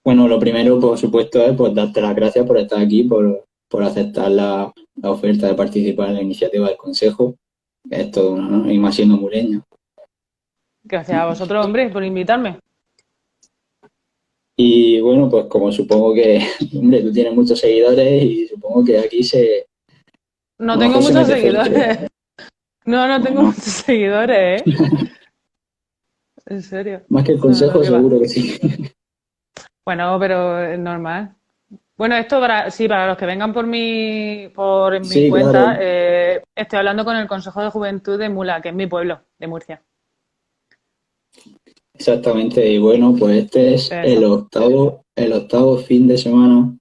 Bueno, lo primero, por supuesto, es pues darte las gracias por estar aquí, por aceptar la oferta de participar en la iniciativa del Consejo. Es todo, ¿no? Y más siendo mureño. Gracias a vosotros, hombre, por invitarme. Y bueno, pues como supongo que, hombre, tú tienes muchos seguidores y supongo que aquí a No lo tengo mejor se muchos mete fuerte. seguidores. No tengo Bueno, muchos seguidores, ¿eh? En serio. más que el No, Consejo, qué va. seguro que sí. Bueno, pero es normal. Bueno, esto sí, para los que vengan por mi Sí, cuenta, claro, estoy hablando con el Consejo de Juventud de Mula, que es mi pueblo, de Murcia. exactamente. Y bueno, pues este es Eso. el octavo fin de semana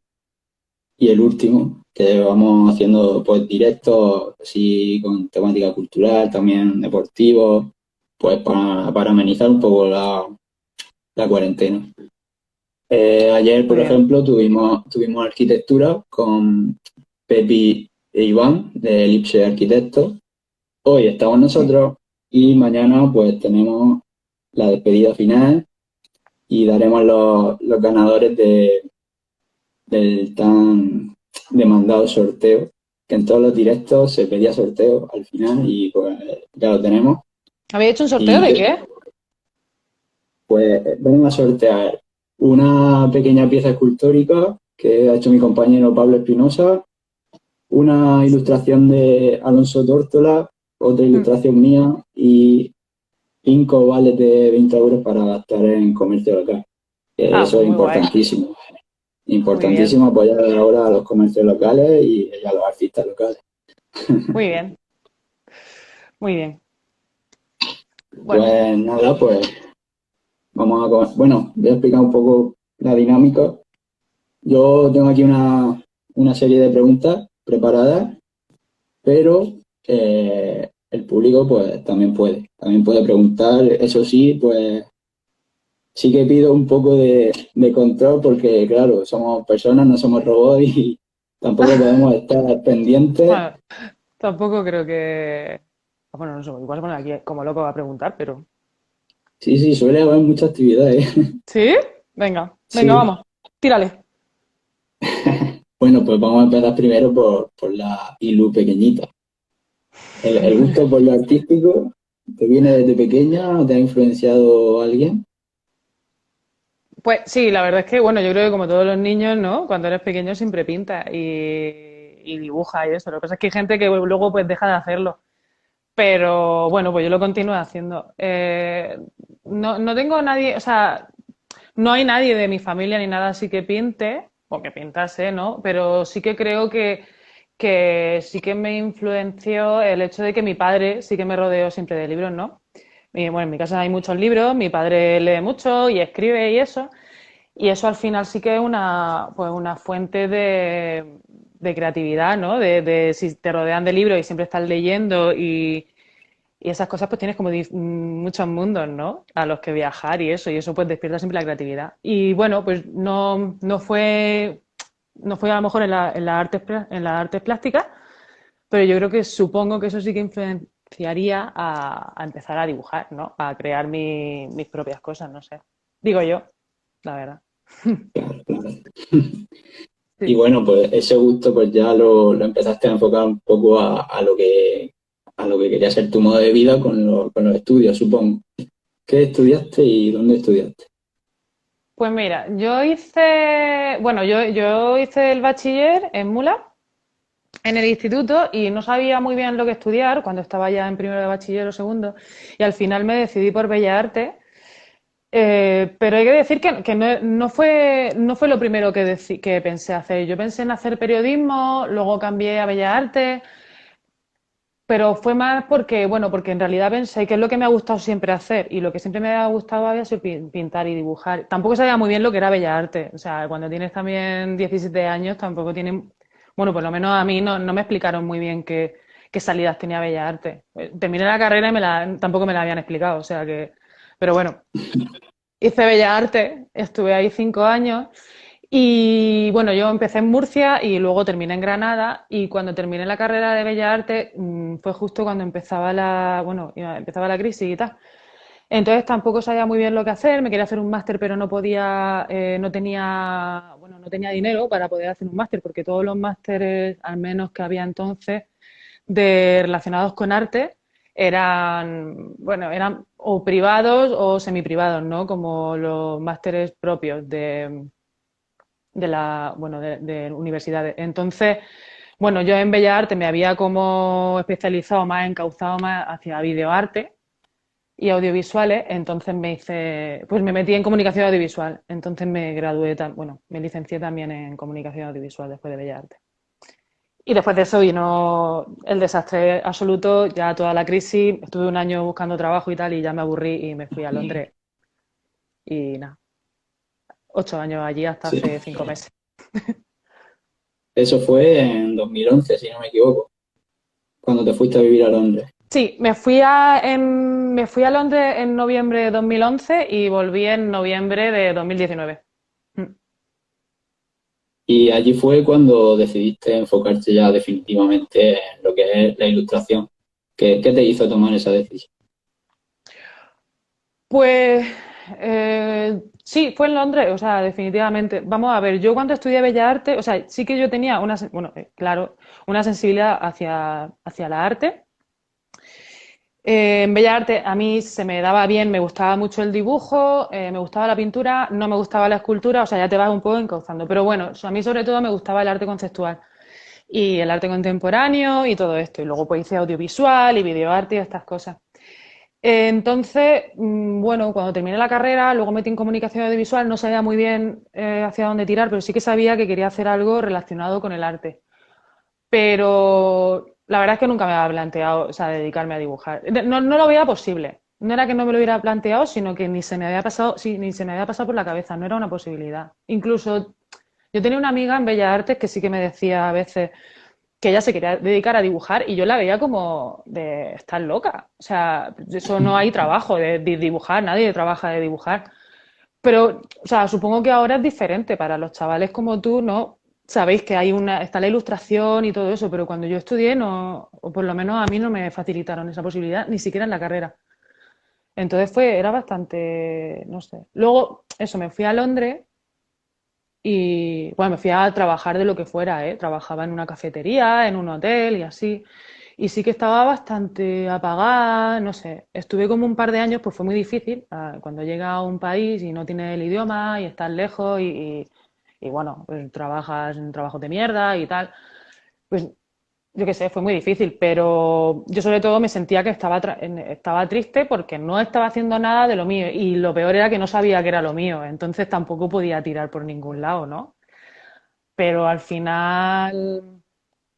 y el último que vamos haciendo pues directos así con temática cultural, también deportivo, pues para amenizar un poco la cuarentena. Ayer, Muy por bien. ejemplo, tuvimos arquitectura con Pepi e Iván de Elipse Arquitectos. Hoy estamos nosotros y mañana pues tenemos la despedida final y daremos los ganadores del tan demandado sorteo, que en todos los directos se pedía sorteo al final y pues ya lo tenemos. ¿Habéis hecho un sorteo Y de que, qué? pues vamos a sortear una pequeña pieza escultórica que ha hecho mi compañero Pablo Espinosa, una ilustración de Alonso Tórtola, otra Mm. ilustración mía y 5 vales de 20 euros para gastar en comercio local. Ah, Eso pues es muy guay. importantísimo. Muy bien. Importantísimo apoyar ahora a los comercios locales y a los artistas locales. Muy bien. Muy bien. Bueno, Pues nada, pues vamos a bueno, voy a explicar un poco la dinámica. Yo tengo aquí una serie de preguntas preparadas, pero el público pues también puede preguntar. Eso sí, pues sí que pido un poco de control porque, claro, somos personas, no somos robots y tampoco podemos estar pendientes. bueno, tampoco creo que... Bueno, no sé, igual se pone aquí como loco a preguntar, pero... Sí, sí, suele haber mucha actividad, ¿eh? ¿Sí? Venga, venga, Sí. vamos. Tírale. Bueno, pues vamos a empezar primero por la Ilu pequeñita. El gusto por lo artístico te viene desde pequeña o te ha influenciado alguien? Pues sí, la verdad es que, bueno, yo creo que como todos los niños, ¿no? Cuando eres pequeño siempre pinta y dibuja y eso. Lo que pasa es que hay gente que luego pues deja de hacerlo. Pero bueno, pues yo lo continúo haciendo. No tengo nadie, o sea, no hay nadie de mi familia ni nada así que pinte, o que pintase, ¿no? Pero sí que creo que sí que me influenció el hecho de que mi padre sí que me rodeó siempre de libros, ¿no? Y, bueno, en mi casa hay muchos libros, mi padre lee mucho y escribe y eso. Y eso al final sí que es pues una fuente de creatividad, ¿no? De si te rodean de libros y siempre estás leyendo y esas cosas pues tienes como muchos mundos, ¿no? A los que viajar y eso pues despierta siempre la creatividad. Y bueno, pues no fue a lo mejor en las artes plásticas, pero yo creo que supongo que eso sí que influenciaría a empezar a dibujar, ¿no? A crear mis propias cosas, no sé. Digo yo, la verdad. Y Sí. bueno, pues ese gusto pues ya lo empezaste a enfocar un poco a lo que quería ser tu modo de vida con los estudios, supongo. ¿Qué estudiaste y dónde estudiaste? Pues mira, yo hice el bachiller en Mula, en el instituto, y no sabía muy bien lo que estudiar cuando estaba ya en primero de bachiller o segundo, y al final me decidí por Bellas Artes. Pero hay que decir que no fue lo primero que pensé hacer. Yo pensé en hacer periodismo, luego cambié a Bellas Artes, pero fue más porque, bueno, porque en realidad pensé que es lo que me ha gustado siempre hacer y lo que siempre me ha gustado había sido pintar y dibujar. Tampoco sabía muy bien lo que era Bellas Artes. O sea, cuando tienes también 17 años, tampoco tienen, bueno, por lo menos a mí no me explicaron muy bien qué salidas tenía Bellas Artes. Terminé la carrera y tampoco me la habían explicado, o sea que, pero bueno. Hice Bellas Artes, estuve ahí 5 años y bueno, yo empecé en Murcia y luego terminé en Granada y cuando terminé la carrera de Bellas Artes fue justo cuando empezaba empezaba la crisis y tal. Entonces tampoco sabía muy bien lo que hacer, me quería hacer un máster, pero no podía, no tenía, bueno, no tenía dinero para poder hacer un máster, porque todos los másteres, al menos que había entonces, de relacionados con arte, eran, bueno, eran o privados o semiprivados, ¿no? Como los másteres propios de la, bueno, de universidades. Entonces, bueno, yo en Bellas Artes me había como especializado más, encauzado más hacia videoarte y audiovisuales, entonces me hice, pues me metí en comunicación audiovisual, entonces me gradué, bueno, me licencié también en comunicación audiovisual después de Bellas Artes. Y después de eso vino el desastre absoluto, ya toda la crisis, estuve un año buscando trabajo y tal, y ya me aburrí y me fui a Londres y nada, 8 años allí hasta Sí. hace 5 meses. Eso fue en 2011, si no me equivoco, cuando te fuiste a vivir a Londres. Sí, me fui a Londres en noviembre de 2011 y volví en noviembre de 2019. Mm. Y allí fue cuando decidiste enfocarte ya definitivamente en lo que es la ilustración. ¿Qué te hizo tomar esa decisión? Pues sí, fue en Londres, o sea, definitivamente. Vamos a ver, yo cuando estudié Bellas Artes, o sea, sí que yo tenía una, bueno, claro, una sensibilidad hacia la arte. En Bellas Artes a mí se me daba bien, me gustaba mucho el dibujo, me gustaba la pintura, no me gustaba la escultura, o sea, ya te vas un poco encauzando. Pero bueno, a mí sobre todo me gustaba el arte conceptual y el arte contemporáneo y todo esto. Y luego pues hice audiovisual y videoarte y estas cosas. Entonces, bueno, cuando terminé la carrera, luego metí en comunicación audiovisual, no sabía muy bien hacia dónde tirar, pero sí que sabía que quería hacer algo relacionado con el arte. Pero la verdad es que nunca me había planteado, o sea, dedicarme a dibujar. No, no lo veía posible. No era que no me lo hubiera planteado, sino que ni se me había pasado, sí, ni se me había pasado por la cabeza, no era una posibilidad. Incluso yo tenía una amiga en Bellas Artes que sí que me decía a veces que ella se quería dedicar a dibujar y yo la veía como de estar loca. O sea, eso no hay trabajo de dibujar, nadie trabaja de dibujar. Pero, o sea, supongo que ahora es diferente para los chavales como tú, ¿no? Sabéis que está la ilustración y todo eso, pero cuando yo estudié no, o por lo menos a mí no me facilitaron esa posibilidad, ni siquiera en la carrera. Entonces era bastante, no sé. Luego, eso, me fui a Londres y, bueno, me fui a trabajar de lo que fuera, ¿eh? Trabajaba en una cafetería, en un hotel y así. Y sí que estaba bastante apagada, no sé. Estuve como un par de años, pues fue muy difícil. Cuando llega a un país y no tienes el idioma y estás lejos y bueno, pues trabajas en trabajos de mierda y tal. Pues yo qué sé, fue muy difícil, pero yo sobre todo me sentía que estaba triste porque no estaba haciendo nada de lo mío y lo peor era que no sabía que era lo mío, entonces tampoco podía tirar por ningún lado, ¿no? Pero al final,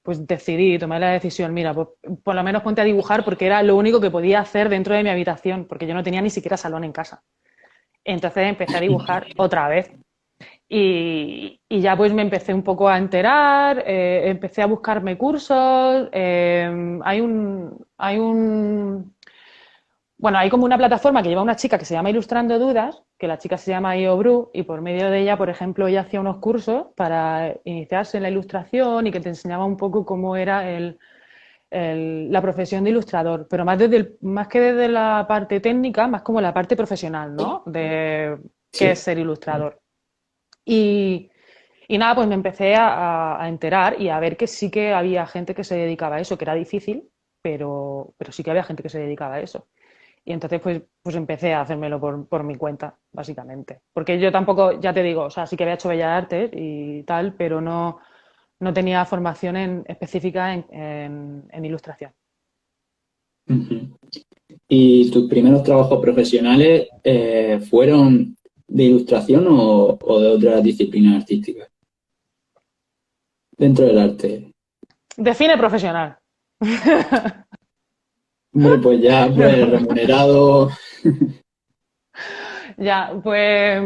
pues decidí, tomé la decisión, mira, pues por lo menos ponte a dibujar porque era lo único que podía hacer dentro de mi habitación, porque yo no tenía ni siquiera salón en casa. Entonces empecé a dibujar otra vez y ya pues me empecé un poco a enterar, empecé a buscarme cursos. Bueno, hay como una plataforma que lleva una chica que se llama Ilustrando Dudas, que la chica se llama IOBRU, y por medio de ella, por ejemplo, ella hacía unos cursos para iniciarse en la ilustración y que te enseñaba un poco cómo era la profesión de ilustrador, pero más que desde la parte técnica, más como la parte profesional, ¿no? De qué es Sí. ser ilustrador. Y, y nada, pues me empecé a enterar y a ver que sí que había gente que se dedicaba a eso, que era difícil, pero sí que había gente que se dedicaba a eso. Y entonces pues empecé a hacérmelo por mi cuenta, básicamente. Porque yo tampoco, ya te digo, o sea, sí que había hecho Bellas Artes y tal, pero no tenía formación específica en ilustración. Ujú. ¿Y tus primeros trabajos profesionales fueron de ilustración o de otras disciplinas artísticas dentro del arte? Define profesional. Hombre, pues ya pues remunerado. Ya, pues,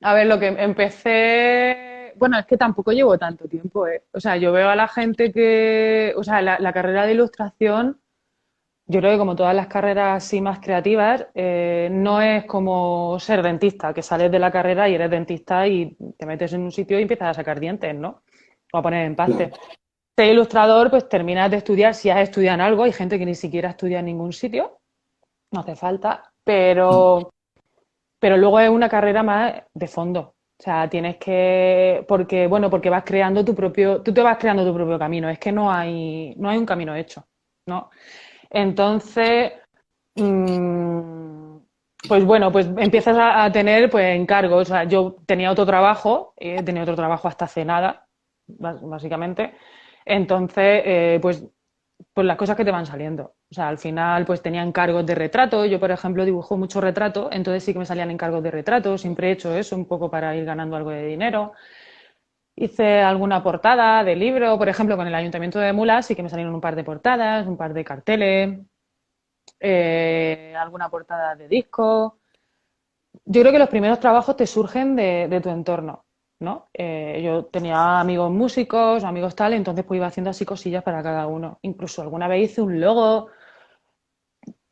a ver, lo que empecé, bueno, es que tampoco llevo tanto tiempo, ¿eh? O sea, yo veo a la gente o sea, la carrera de ilustración, yo creo que como todas las carreras así más creativas, no es como ser dentista, que sales de la carrera y eres dentista y te metes en un sitio y empiezas a sacar dientes, ¿no? O a poner empastes. Claro. Ser ilustrador, pues terminas de estudiar, si has estudiado en algo, hay gente que ni siquiera estudia en ningún sitio no hace falta, pero luego es una carrera más de fondo. O sea, tienes que, porque, bueno, porque vas creando tu propio, tú te vas creando tu propio camino, es que no hay un camino hecho, ¿no? Entonces, mm, pues bueno, pues empiezas a tener pues encargos. O sea, yo tenía otro trabajo, he tenido otro trabajo hasta hace nada, básicamente. Entonces, pues las cosas que te van saliendo. O sea, al final pues tenía encargos de retrato. Yo, por ejemplo, dibujo mucho retrato, entonces sí que me salían encargos de retrato. Siempre he hecho eso un poco para ir ganando algo de dinero. Hice alguna portada de libro, por ejemplo, con el Ayuntamiento de Mulas sí que me salieron un par de portadas, un par de carteles, alguna portada de disco. Yo creo que los primeros trabajos te surgen de tu entorno, ¿no? Yo tenía amigos músicos, amigos tal, entonces pues iba haciendo así cosillas para cada uno. Incluso alguna vez hice un logo,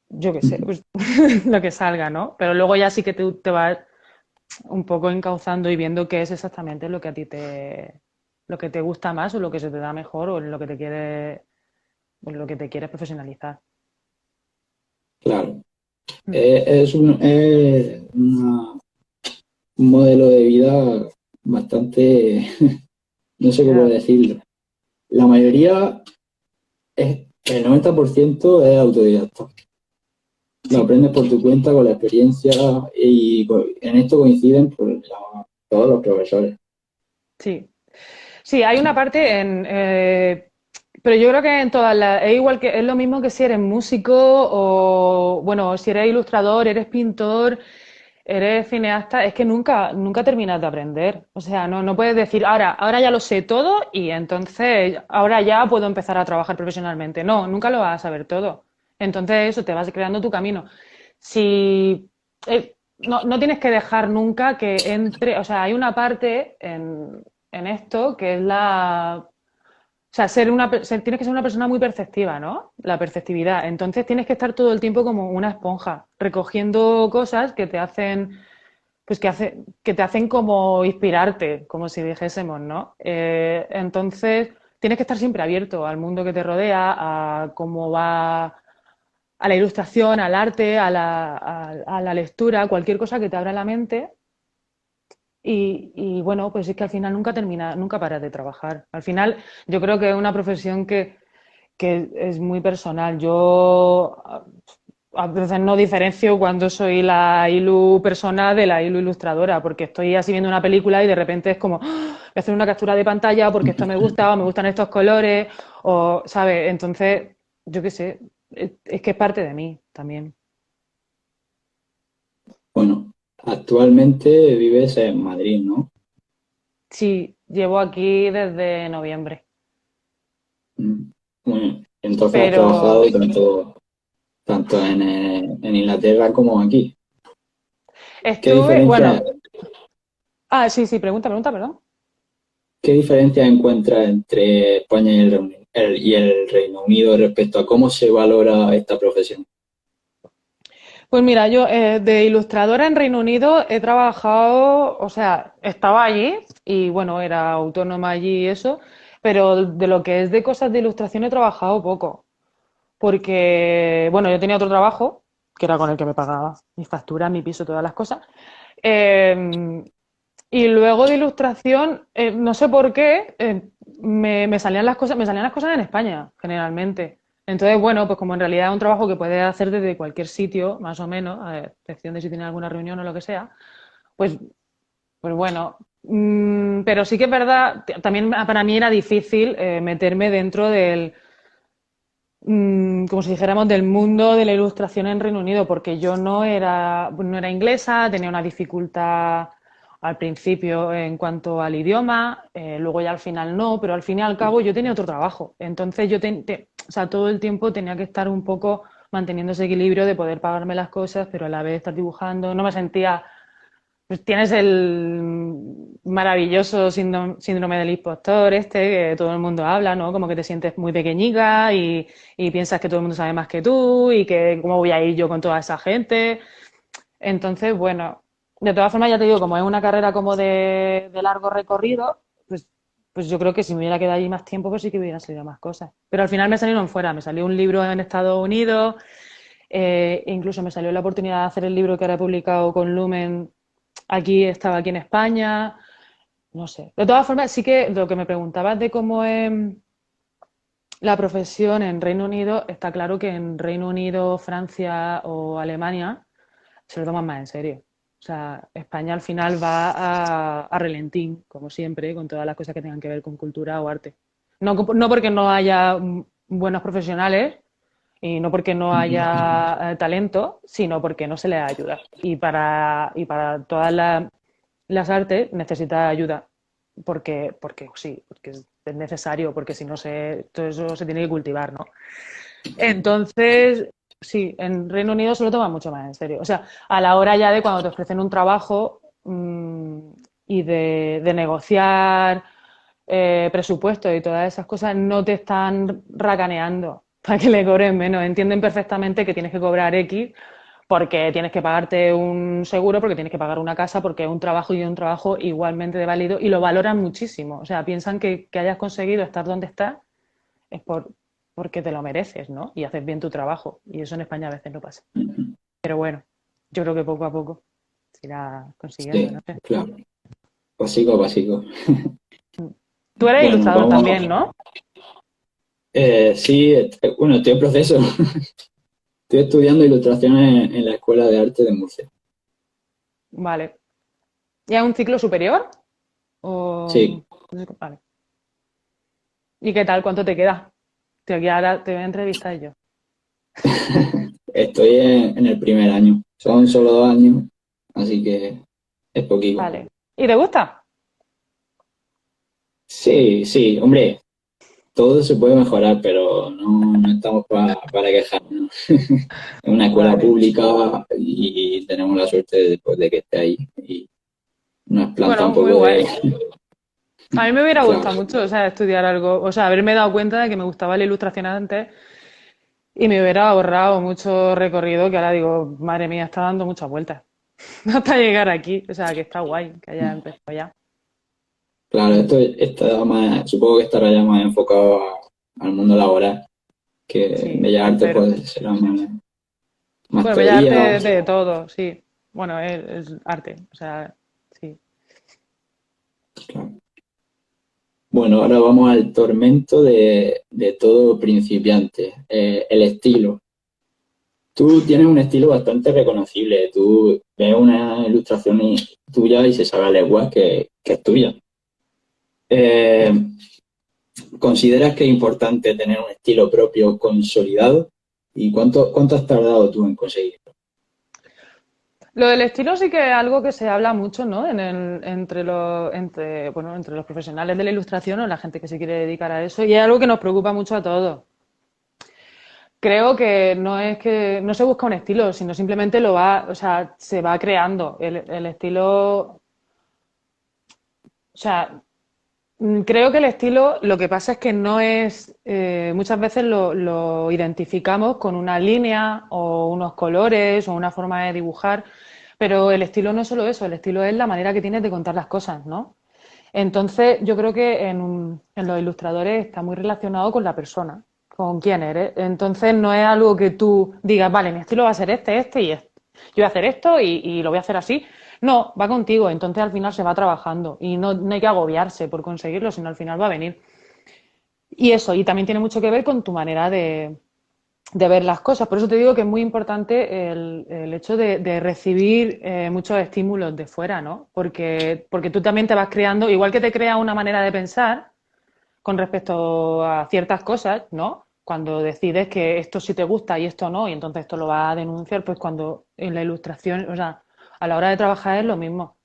yo qué sé, pues lo que salga, ¿no? Pero luego ya sí que te vas un poco encauzando y viendo qué es exactamente lo que a ti lo que te gusta más o lo que se te da mejor o en lo que te en lo que te quieres profesionalizar. Claro. Mm. Un modelo de vida bastante, no sé cómo Ya. decirlo. La mayoría, el 90% es autodidacta. Lo Sí, aprendes por tu cuenta, con la experiencia y en esto coinciden pues, todos los profesores. sí. Sí, hay una parte pero yo creo que en todas las, es igual que, es lo mismo que si eres músico o, bueno, si eres ilustrador, eres pintor, eres cineasta, es que nunca terminas de aprender. O sea, no puedes decir, ahora ya lo sé todo y entonces ahora ya puedo empezar a trabajar profesionalmente. No, nunca lo vas a saber todo. Entonces eso, te vas creando tu camino. Si, no tienes que dejar nunca que entre, o sea, hay una parte en esto que es o sea, tienes que ser una persona muy perceptiva, ¿no? La perceptividad. Entonces tienes que estar todo el tiempo como una esponja, recogiendo cosas que te hacen, pues que te hacen como inspirarte, como si dijésemos, ¿no? Entonces tienes que estar siempre abierto al mundo que te rodea, a cómo va, a la ilustración, al arte, a la lectura, cualquier cosa que te abra la mente. Y bueno, pues es que al final nunca paras de trabajar. Al final, yo creo que es una profesión que es muy personal. Yo a veces no diferencio cuando soy la Ilu persona de la Ilu ilustradora, porque estoy así viendo una película y de repente es como, "Ah, voy a hacer una captura de pantalla porque esto me gusta o me gustan estos colores, o, ¿sabes? Entonces, yo qué sé, es que es parte de mí también. Bueno, actualmente vives en Madrid, ¿no? Sí, llevo aquí desde noviembre, Mm. Bueno, entonces has pero trabajado tanto en Inglaterra como aquí. ¿Qué estuve, diferencia, bueno, sí, sí, pregunta, perdón. qué diferencia encuentras entre España y y el Reino Unido respecto a cómo se valora esta profesión? Pues mira, yo de ilustradora en Reino Unido he trabajado, o sea, estaba allí y bueno, era autónoma allí y eso, pero de lo que es de cosas de ilustración he trabajado poco, porque bueno, yo tenía otro trabajo, que era con el que me pagaba mis facturas, mi piso, todas las cosas. Eh, y luego de ilustración, no sé por qué, me salían las cosas en España, generalmente. Entonces, bueno, pues como en realidad es un trabajo que puedes hacer desde cualquier sitio, más o menos, a excepción de si tienes alguna reunión o lo que sea, pues, pues bueno. Pero sí que es verdad, también para mí era difícil meterme dentro como si dijéramos, del mundo de la ilustración en Reino Unido, porque yo no era inglesa, tenía una dificultad al principio en cuanto al idioma, luego ya al final no, pero al fin y al cabo yo tenía otro trabajo. Entonces o sea, todo el tiempo tenía que estar un poco manteniendo ese equilibrio de poder pagarme las cosas, pero a la vez estar dibujando. No me sentía pues tienes el maravilloso síndrome del impostor que todo el mundo habla, ¿no? Como que te sientes muy pequeñica y piensas que todo el mundo sabe más que tú y que cómo voy a ir yo con toda esa gente. Entonces, bueno, de todas formas ya te digo, como es una carrera como de largo recorrido, pues, pues yo creo que si me hubiera quedado allí más tiempo, pues sí que hubieran salido más cosas. Pero al final me salieron fuera, me salió un libro en Estados Unidos, Incluso me salió la oportunidad de hacer el libro que ahora he publicado con Lumen. Estaba aquí en España. No sé. De todas formas, sí que lo que me preguntabas de cómo es la profesión en Reino Unido, está claro que en Reino Unido, Francia o Alemania se lo toman más en serio. O sea, España al final va a relentín, como siempre, con todas las cosas que tengan que ver con cultura o arte. No porque no haya buenos profesionales y no porque no haya talento, sino porque no se les ayuda. Y para todas las artes necesita ayuda, porque sí, porque es necesario, porque si no todo eso se tiene que cultivar, ¿no? Entonces, sí, en Reino Unido se lo toman mucho más en serio. O sea, a la hora ya de cuando te ofrecen un trabajo y de negociar presupuestos y todas esas cosas, no te están racaneando para que le cobres menos. Entienden perfectamente que tienes que cobrar X porque tienes que pagarte un seguro, porque tienes que pagar una casa, porque es un trabajo y un trabajo igualmente de válido y lo valoran muchísimo. O sea, piensan que hayas conseguido estar donde estás es porque te lo mereces, ¿no? Y haces bien tu trabajo. Y eso en España a veces no pasa. Pero bueno, yo creo que poco a poco se irá consiguiendo, Sí, no sé. claro. Pasico a pasico. Tú eres Bueno, ilustrador vamos también, ¿no? sí, bueno, estoy en proceso. Estoy estudiando ilustración en la Escuela de Arte de Murcia. Vale. ¿Ya un ciclo superior? O... Sí, Vale. ¿Y qué tal? ¿Cuánto te queda? Tío, aquí ahora te voy a entrevistar yo. estoy en el primer año. Son solo 2 años, así que es poquito. Vale. ¿Y te gusta? Sí, sí, hombre, todo se puede mejorar, pero no estamos para quejarnos. Es una escuela Vale. pública y tenemos la suerte de que esté ahí. Y nos es plan Bueno, muy tampoco de... guay. A mí me hubiera Claro, gustado mucho, o sea, estudiar algo, o sea, haberme dado cuenta de que me gustaba la ilustración antes y me hubiera ahorrado mucho recorrido que ahora digo, madre mía, está dando muchas vueltas hasta llegar aquí. O sea, que está guay que haya empezado ya. claro, esto está más, supongo que estará ya más enfocado al mundo laboral, que Sí, Bellas Artes espero. pues será más Bueno, Bellas teoría. Artes de todo, sí. Bueno, es arte, o sea, sí. Claro. Bueno, ahora vamos al tormento de todo principiante, el estilo. Tú tienes un estilo bastante reconocible. Tú ves una ilustración tuya y se sabe a leguas que es tuya. Eh, ¿Consideras que es importante tener un estilo propio consolidado? ¿Y cuánto has tardado tú en conseguirlo? Lo del estilo sí que es algo que se habla mucho, ¿no? Bueno, entre los profesionales de la ilustración o la gente que se quiere dedicar a eso, y es algo que nos preocupa mucho a todos. Creo que no se busca un estilo, sino simplemente o sea, se va creando. El estilo, o sea, creo que el estilo, lo que pasa es que no es, muchas veces lo identificamos con una línea o unos colores o una forma de dibujar, pero el estilo no es solo eso, el estilo es la manera que tienes de contar las cosas, ¿no? Entonces, yo creo que en los ilustradores está muy relacionado con la persona, con quién eres. Entonces, no es algo que tú digas, vale, mi estilo va a ser este y este. Yo voy a hacer esto y lo voy a hacer así. No, va contigo. Entonces, al final se va trabajando y no hay que agobiarse por conseguirlo, sino al final va a venir. Y eso, y también tiene mucho que ver con tu manera de ver las cosas. Por eso te digo que es muy importante el hecho de recibir muchos estímulos de fuera, ¿no? Porque tú también te vas creando, igual que te crea una manera de pensar con respecto a ciertas cosas, ¿no? Cuando decides que esto sí te gusta y esto no, y entonces esto lo vas a denunciar, pues cuando en la ilustración, o sea, a la hora de trabajar es lo mismo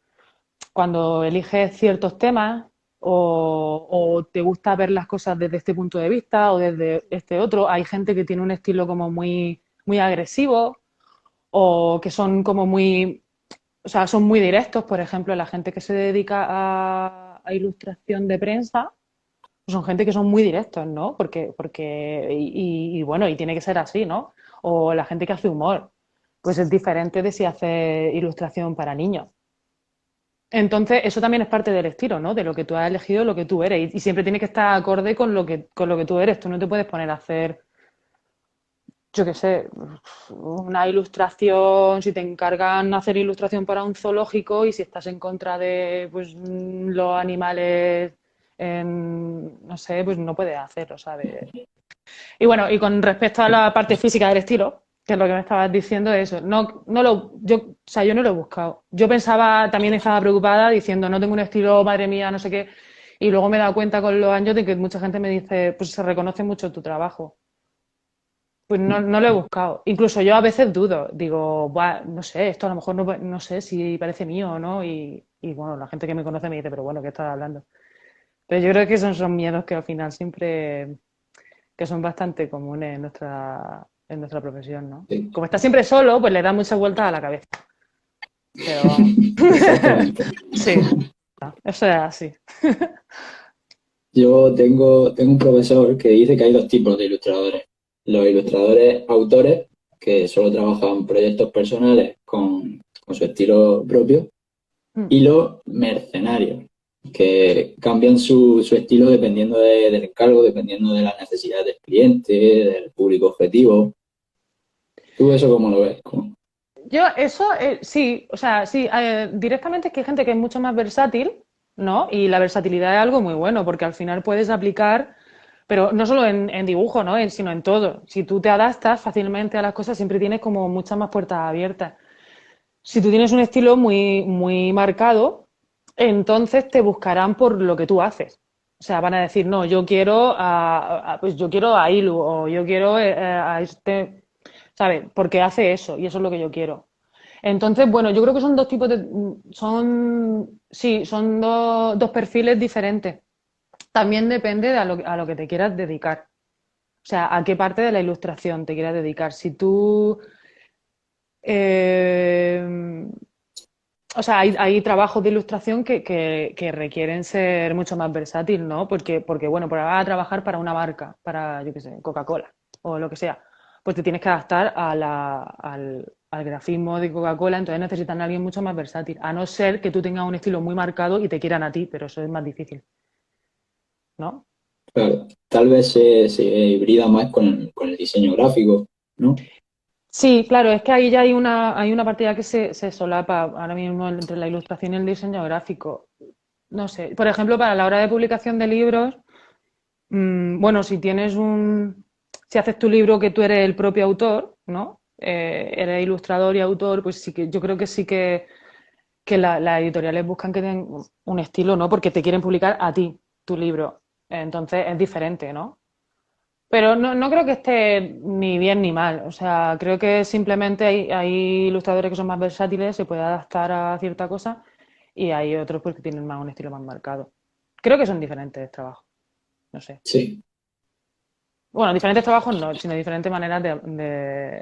cuando eliges ciertos temas o te gusta ver las cosas desde este punto de vista o desde este otro. Hay gente que tiene un estilo como muy agresivo o que son como o sea, son muy directos. Por ejemplo, la gente que se dedica a ilustración de prensa, pues son gente que son muy directos, ¿no? Y bueno, y tiene que ser así, ¿no? O la gente que hace humor, pues es diferente de si hace ilustración para niños. Entonces, eso también es parte del estilo, ¿no? De lo que tú has elegido, lo que tú eres. Y siempre tiene que estar acorde con lo que tú eres. Tú no te puedes poner a hacer, yo qué sé, una ilustración, si te encargan hacer ilustración para un zoológico y si estás en contra de pues, los animales, no sé, pues no puedes hacerlo, ¿sabes? Y bueno, y con respecto a la parte física del estilo, que es lo que me estabas diciendo, eso, o sea, yo no lo he buscado. Yo pensaba, también estaba preocupada diciendo, no tengo un estilo, madre mía, no sé qué, y luego me he dado cuenta con los años de que mucha gente me dice, pues se reconoce mucho tu trabajo. Pues no lo he buscado. Incluso yo a veces dudo, digo, "Buah, no sé, esto a lo mejor no sé si parece mío o no", y bueno, la gente que me conoce me dice, pero bueno, ¿qué estás hablando? Pero yo creo que esos son miedos que al final siempre, que son bastante comunes en nuestra profesión, ¿no? Sí, Como está siempre solo, pues le da muchas vueltas a la cabeza. Pero vamos, exactamente. sí, eso es así. Yo tengo un profesor que dice que hay dos tipos de ilustradores. Los ilustradores autores, que solo trabajan proyectos personales con su estilo propio, Mm. y los mercenarios, que cambian su estilo dependiendo del encargo, dependiendo de las necesidades del cliente, del público objetivo. ¿Tú eso cómo lo ves? Yo, eso, sí, o sea, sí, directamente es que hay gente que es mucho más versátil, ¿no? Y la versatilidad es algo muy bueno, porque al final puedes aplicar, pero no solo en dibujo, ¿no? Sino en todo. Si tú te adaptas fácilmente a las cosas, siempre tienes como muchas más puertas abiertas. Si tú tienes un estilo muy, muy marcado, entonces te buscarán por lo que tú haces. O sea, van a decir, no, yo quiero pues yo quiero a Ilu o yo quiero a este, ¿sabes? Porque hace eso y eso es lo que yo quiero. Entonces, bueno, yo creo que son dos tipos de, sí, son dos perfiles diferentes. También depende de a lo que te quieras dedicar. O sea, a qué parte de la ilustración te quieras dedicar. Si tú eh, o sea, hay trabajos de ilustración que requieren ser mucho más versátil, ¿no? Porque bueno, para vas a trabajar para una marca, para, yo qué sé, Coca-Cola o lo que sea, pues te tienes que adaptar al grafismo de Coca-Cola, entonces necesitan a alguien mucho más versátil, a no ser que tú tengas un estilo muy marcado y te quieran a ti, pero eso es más difícil, ¿no? Claro, tal vez se hibrida más con el diseño gráfico, ¿no? Sí, claro, es que ahí ya hay una partida que se solapa ahora mismo entre la ilustración y el diseño gráfico. No sé, por ejemplo, para la hora de publicación de libros, bueno, si haces tu libro que tú eres el propio autor, ¿no? Eres ilustrador y autor, pues sí que yo creo que sí que las editoriales buscan que tengan un estilo, ¿no? Porque te quieren publicar a ti tu libro. Entonces es diferente, ¿no? Pero no creo que esté ni bien ni mal. O sea, creo que simplemente hay ilustradores que son más versátiles, se puede adaptar a cierta cosa, y hay otros pues, que tienen más un estilo más marcado. Creo que son diferentes trabajos, no sé. Sí. Bueno, diferentes trabajos no, sino diferentes maneras de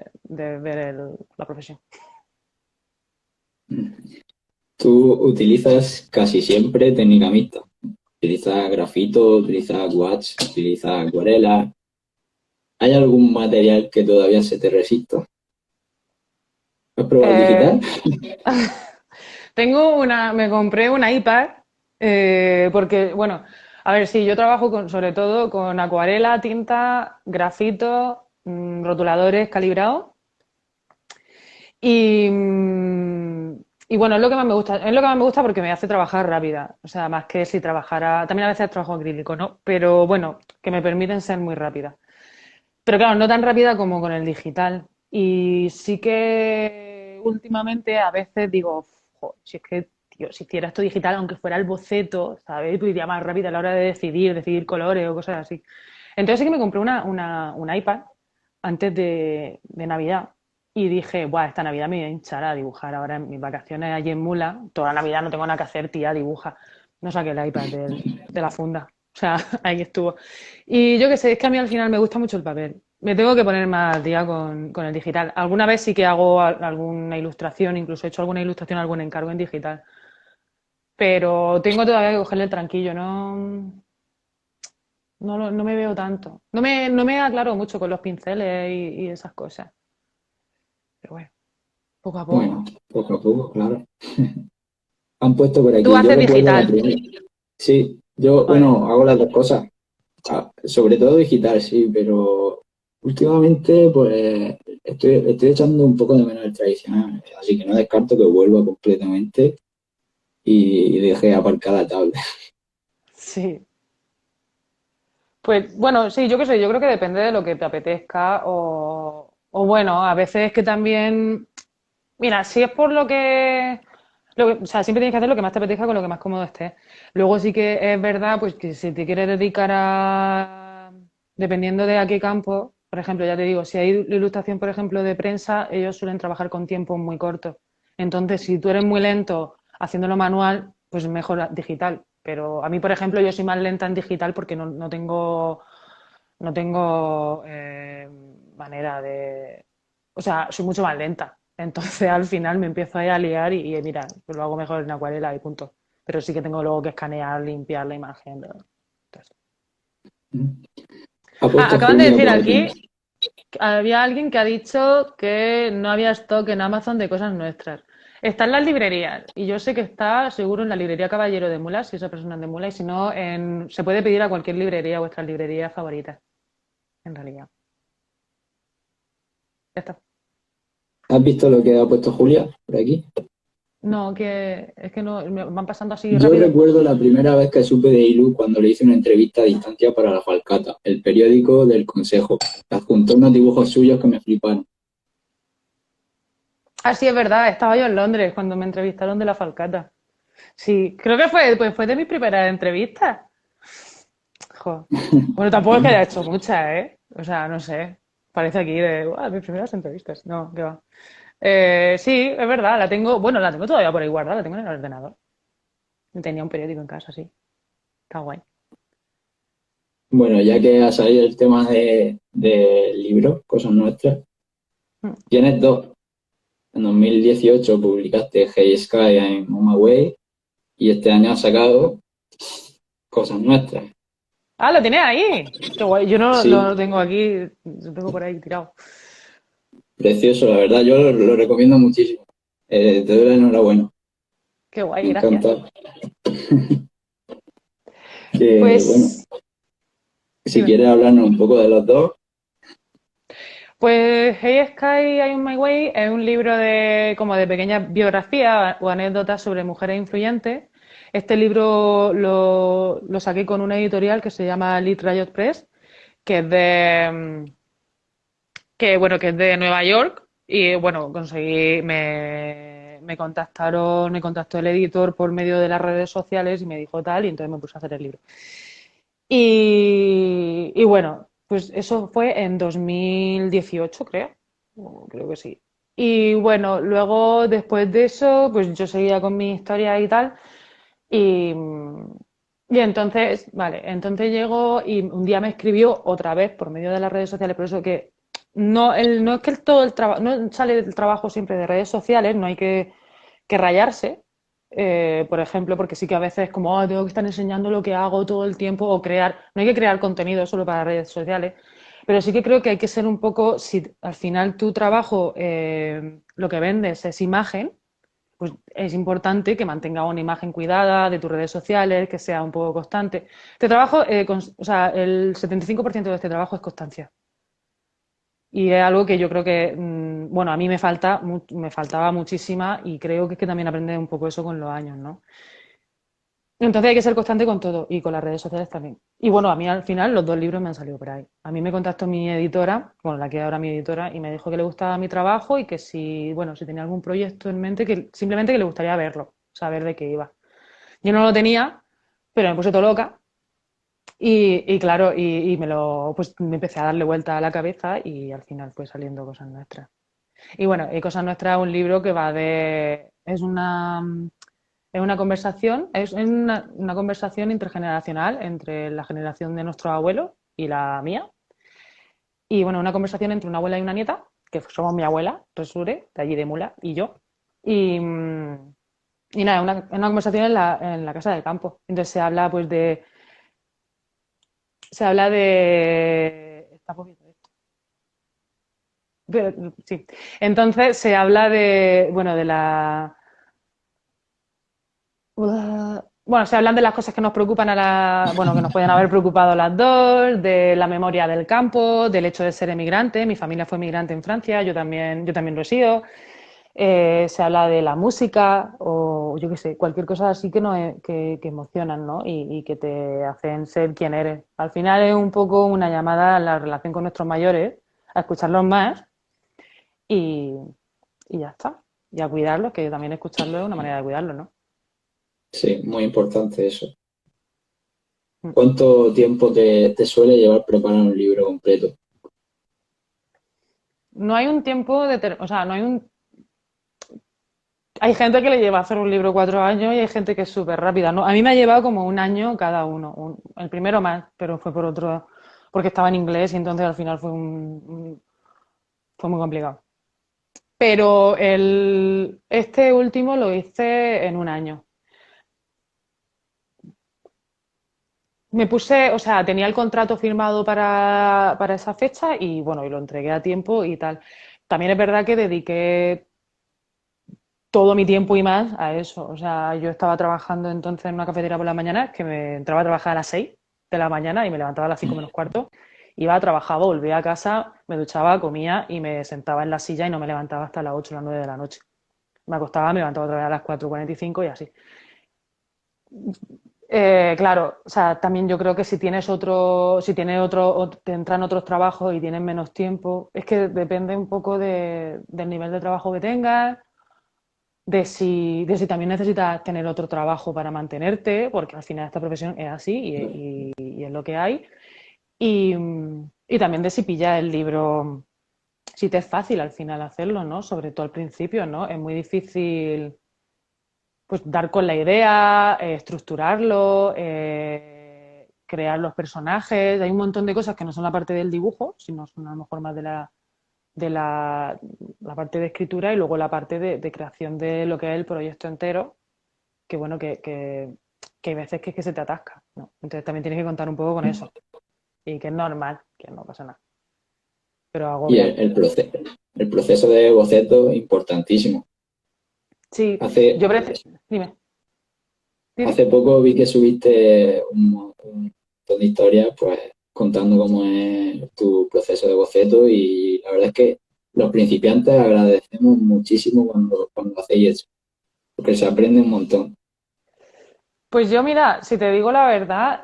ver la profesión. Tú utilizas casi siempre técnica mixta. Utilizas grafito, utilizas gouache, utilizas acuarela. ¿Hay algún material que todavía se te resista? ¿Has probado el Eh, digital? me compré una iPad porque, bueno, a ver, sí, yo trabajo sobre todo con acuarela, tinta, grafito, rotuladores calibrados y, y bueno, es lo que más me gusta, es lo que más me gusta porque me hace trabajar rápida, o sea, más que si trabajara, también a veces trabajo acrílico, ¿no? Pero bueno, que me permiten ser muy rápida. Pero claro, no tan rápida como con el digital. Y sí que últimamente a veces digo, "Jo, si es que, tío, si hiciera esto digital, aunque fuera el boceto, ¿sabes? Pues iría más rápido a la hora de decidir colores o cosas así". Entonces sí que me compré un iPad antes de Navidad y dije, Buah, esta Navidad me voy a hinchar a dibujar ahora en mis vacaciones allí en Mula. Toda Navidad no tengo nada que hacer, tía, dibuja. No saqué el iPad de la funda. O sea, ahí estuvo. Y yo qué sé, es que a mí al final me gusta mucho el papel. Me tengo que poner más al día con el digital. Alguna vez sí que hago alguna ilustración, incluso he hecho alguna ilustración, algún encargo en digital. Pero tengo todavía que cogerle el tranquillo, no me veo tanto. No me aclaro mucho con los pinceles y esas cosas. Pero bueno, poco a Bueno, poco. poco a poco, claro. Han puesto por Tú aquí, yo haces recuerdo la digital. primera. Sí, yo, Vale. bueno, hago las dos cosas. Sobre todo digital, sí, pero Últimamente, pues estoy echando un poco de menos el tradicional, así que no descarto que vuelva completamente y deje aparcada la tablet. Sí. Pues bueno, sí, yo qué sé, yo creo que depende de lo que te apetezca o bueno, a veces que también, mira, si es por o sea, siempre tienes que hacer lo que más te apetezca con lo que más cómodo estés. Luego sí que es verdad, pues que si te quieres dedicar dependiendo de a qué campo, por ejemplo, ya te digo, si hay ilustración, por ejemplo, de prensa, ellos suelen trabajar con tiempos muy cortos. Entonces, si tú eres muy lento haciéndolo manual, pues mejor digital. Pero a mí, por ejemplo, yo soy más lenta en digital porque no tengo manera de... O sea, soy mucho más lenta. Entonces al final me empiezo ahí a liar y mira, pues lo hago mejor en acuarela y punto. Pero sí que tengo luego que escanear, limpiar la imagen. Entonces. Ha Ah, puesto acaban de Julia decir por aquí. aquí que había alguien que ha dicho que no había stock en Amazon de cosas nuestras. Está en las librerías y yo sé que está seguro en la librería Caballero de Mulas, si esa persona es de Mulas, y si no, se puede pedir a cualquier librería, vuestras librerías favoritas, en realidad. Ya está. ¿Has visto lo que ha puesto Julia por aquí? No, que es que no, me van pasando así Yo rápido. recuerdo la primera vez que supe de Ilu cuando le hice una entrevista a distancia para La Falcata, el periódico del Consejo. Adjuntó unos dibujos suyos que me fliparon. Ah, sí, es verdad, estaba yo en Londres cuando me entrevistaron de la Falcata. Sí, creo que fue de mis primeras entrevistas. Jo. Bueno, tampoco es que haya hecho muchas, ¿eh? O sea, no sé. Parece aquí de, mis primeras entrevistas. No, qué va. Sí, es verdad, la tengo, bueno, la tengo todavía por ahí guardada, la tengo en el ordenador. Tenía un periódico en casa, sí. Está guay. Bueno, ya que ha salido el tema de libros, cosas nuestras, Mm. tienes dos. En 2018 publicaste Hey Sky en On My Way y este año has sacado cosas nuestras. Ah, lo tienes ahí. Qué guay. Yo no lo Sí, tengo aquí, lo tengo por ahí tirado. precioso, la verdad, yo lo recomiendo muchísimo. Te doy la enhorabuena, Qué guay, me gracias. encanta. Que bueno, Pues, si dime. quieres hablarnos un poco de los dos, Pues Hey Sky, I'm My Way es un libro de como de pequeñas biografías o anécdotas sobre mujeres influyentes. Este libro lo saqué con una editorial que se llama Lit Riot Press, que es que es de Nueva York. Y bueno, me contactó el editor por medio de las redes sociales y me dijo tal, y entonces me puse a hacer el libro. Y bueno, pues eso fue en 2018, creo. Creo que sí. Y bueno, luego después de eso, pues yo seguía con mi historia y tal. Y, y entonces, vale, entonces llegó y un día me escribió otra vez por medio de las redes sociales, por eso que no es que todo el trabajo, no sale el trabajo siempre de redes sociales, no hay que rayarse, por ejemplo, porque sí que a veces es como, tengo que estar enseñando lo que hago todo el tiempo o crear, no hay que crear contenido solo para redes sociales, pero sí que creo que hay que ser un poco, si al final tu trabajo, lo que vendes es imagen, pues es importante que mantenga una imagen cuidada de tus redes sociales, que sea un poco constante. Este trabajo, o sea, el 75% de este trabajo es constancia. Y es algo que yo creo que, bueno, a mí me faltaba muchísima y creo que es que también aprender un poco eso con los años, ¿no? Entonces hay que ser constante con todo y con las redes sociales también. Y bueno, a mí al final los dos libros me han salido por ahí. A mí me contactó mi editora, bueno, la que es ahora mi editora, y me dijo que le gustaba mi trabajo y que si, bueno, si tenía algún proyecto en mente, que simplemente que le gustaría verlo, saber de qué iba. Yo no lo tenía, pero me puse todo loca y claro, pues me empecé a darle vuelta a la cabeza y al final fue saliendo cosas nuestras. Y bueno, y Cosas Nuestras es un libro que va de... Es una conversación, es una conversación intergeneracional entre la generación de nuestros abuelos y la mía. Y bueno, una conversación entre una abuela y una nieta, que somos mi abuela, Resure, de allí de Mula, y yo. Y, y nada, una conversación en la casa del campo. Entonces se habla pues de... Se habla de... Estamos viendo esto. Sí. Entonces se habla de, bueno, de la bueno, se hablan de las cosas que nos preocupan bueno, que nos pueden haber preocupado a las dos, de la memoria del campo, del hecho de ser emigrante. Mi familia fue emigrante en Francia, yo también lo he sido. Se habla de la música o yo qué sé, cualquier cosa así que, que emocionan, ¿no? Y que te hacen ser quien eres. Al final es un poco una llamada a la relación con nuestros mayores, a escucharlos más y, y ya está. Y a cuidarlos, que también escucharlos es una manera de cuidarlos, ¿no? Sí, muy importante eso. Mm. ¿Cuánto tiempo te suele llevar preparar un libro completo? No hay un tiempo o sea, no hay un. Hay gente que le lleva a hacer un libro 4 años y hay gente que es súper rápida, ¿no? A mí me ha llevado como un año cada uno. El primero más, pero fue por otro, porque estaba en inglés y entonces al final fue muy complicado. Pero este último lo hice en un año. Me puse, o sea, tenía el contrato firmado para esa fecha y bueno, y lo entregué a tiempo y tal. También es verdad que dediqué todo mi tiempo y más a eso. O sea, yo estaba trabajando entonces en una cafetería por la mañana, que me entraba a trabajar a las 6 de la mañana y me levantaba a las 5 menos cuarto. Iba, trabajaba, volvía a casa, me duchaba, comía y me sentaba en la silla y no me levantaba hasta las 8 o las 9 de la noche. Me acostaba, me levantaba otra vez a las 4:45 y así. Claro, o sea, también yo creo que si te entran otros trabajos y tienes menos tiempo, es que depende un poco del nivel de trabajo que tengas, de si también necesitas tener otro trabajo para mantenerte, porque al final esta profesión es así y es lo que hay. Y, y también de si pillas el libro, si te es fácil al final hacerlo, ¿no? Sobre todo al principio, ¿no? Es muy difícil pues dar con la idea, estructurarlo, crear los personajes. Hay un montón de cosas que no son la parte del dibujo, sino son a lo mejor más de la parte de escritura y luego la parte de creación de lo que es el proyecto entero, que bueno, que hay veces que se te atasca, ¿no? Entonces también tienes que contar un poco con eso y que es normal, que no pasa nada, pero Y agobia. el proceso de boceto importantísimo. Sí, Hace, dime, dime. hace poco vi que subiste un montón de historias, pues contando cómo es tu proceso de boceto y la verdad es que los principiantes agradecemos muchísimo cuando hacéis eso, porque se aprende un montón. Pues yo, mira, si te digo la verdad,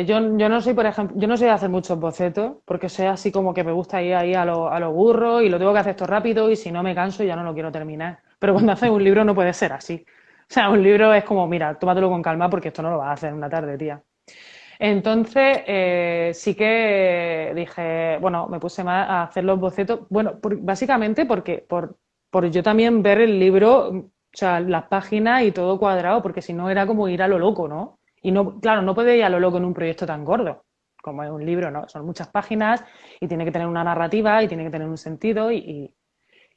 yo no soy, por ejemplo, yo no sé hacer muchos bocetos, porque soy así como que me gusta ir ahí a lo burro y lo tengo que hacer esto rápido y si no me canso ya no lo quiero terminar. Pero cuando haces un libro no puede ser así. O sea, un libro es como, mira, tómatelo con calma porque esto no lo vas a hacer en una tarde, tía. Entonces, sí que dije, bueno, me puse más a hacer los bocetos, bueno, básicamente porque por yo también ver el libro, o sea, las páginas y todo cuadrado, porque si no era como ir a lo loco, ¿no? Y no, claro, no puedes ir a lo loco en un proyecto tan gordo como es un libro, ¿no? Son muchas páginas y tiene que tener una narrativa y tiene que tener un sentido y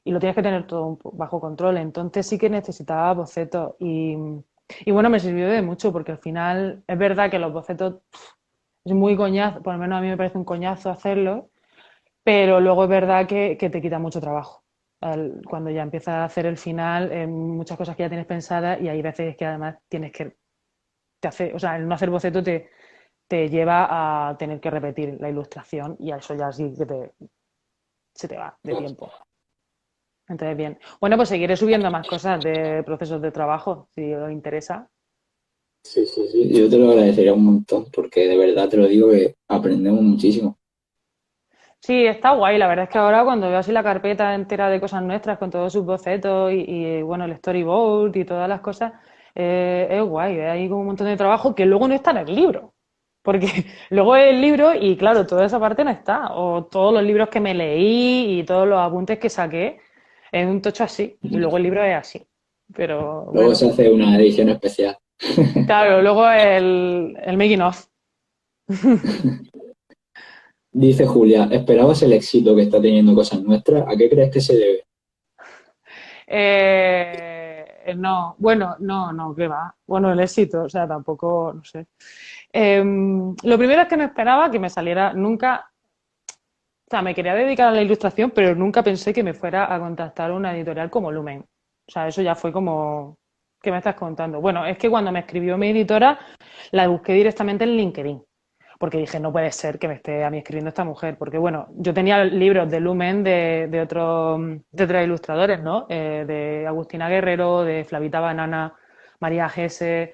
lo tienes que tener todo bajo control. Entonces sí que necesitaba bocetos y bueno, me sirvió de mucho porque al final es verdad que los bocetos es muy coñazo, por lo menos a mí me parece un coñazo hacerlo, pero luego es verdad que te quita mucho trabajo. Cuando ya empiezas a hacer el final, muchas cosas que ya tienes pensadas y hay veces que además tienes que, o sea, el no hacer boceto te lleva a tener que repetir la ilustración y a eso ya sí que se te va de tiempo. Entonces, bien. Bueno, pues seguiré subiendo más cosas de procesos de trabajo, si os interesa. Sí, sí, sí, yo te lo agradecería un montón porque de verdad te lo digo que aprendemos muchísimo. Sí, está guay. La verdad es que ahora cuando veo así la carpeta entera de cosas nuestras con todos sus bocetos bueno, el storyboard y todas las cosas, es guay. Hay como un montón de trabajo que luego no está en el libro. Porque luego es el libro y claro, toda esa parte no está. O todos los libros que me leí y todos los apuntes que saqué es un tocho así. Y luego el libro es así. Pero Luego bueno. se hace una edición especial. Claro, luego el making of. Dice Julia, ¿esperabas el éxito que está teniendo Cosas Nuestras? ¿A qué crees que se debe? No, bueno, no, ¿qué va? Bueno, el éxito, o sea, tampoco, no sé. Lo primero es que no esperaba que me saliera nunca, o sea, me quería dedicar a la ilustración, pero nunca pensé que me fuera a contactar una editorial como Lumen. O sea, eso ya fue como. ¿Qué me estás contando? Bueno, es que cuando me escribió mi editora, la busqué directamente en LinkedIn, porque dije, no puede ser que me esté a mí escribiendo esta mujer, porque bueno, yo tenía libros de Lumen de otros ilustradores, ¿no? De Agustina Guerrero, de Flavita Banana, María Gese,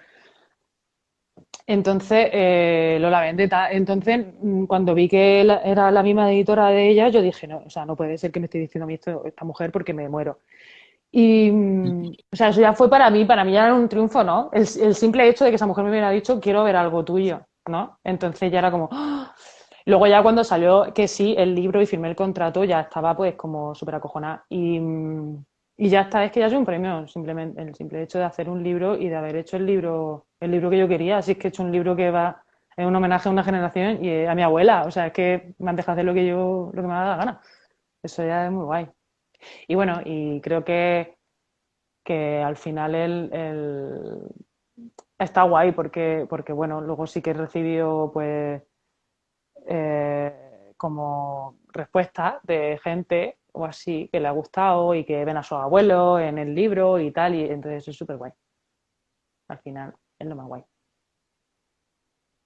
entonces, Lola Vendetta. Entonces, cuando vi que era la misma editora de ella, yo dije, no, o sea, no puede ser que me esté diciendo a mí esto, esta mujer porque me muero. Y, o sea, eso ya fue para mí ya era un triunfo, ¿no? El simple hecho de que esa mujer me hubiera dicho, quiero ver algo tuyo, ¿no? Entonces ya era como... ¡ah! Luego ya cuando salió que sí, el libro y firmé el contrato, ya estaba pues como súper acojonada. Y ya está, es que ya es un premio, simplemente, el simple hecho de hacer un libro y de haber hecho el libro que yo quería. Así es que he hecho un libro que va, es un homenaje a una generación y a mi abuela. O sea, es que me han dejado hacer lo que me ha dado la gana. Eso ya es muy guay. Y bueno, y creo que al final está guay porque bueno, luego sí que he recibido pues como respuestas de gente o así que le ha gustado y que ven a sus abuelos en el libro y tal, y entonces es súper guay. Al final es lo más guay.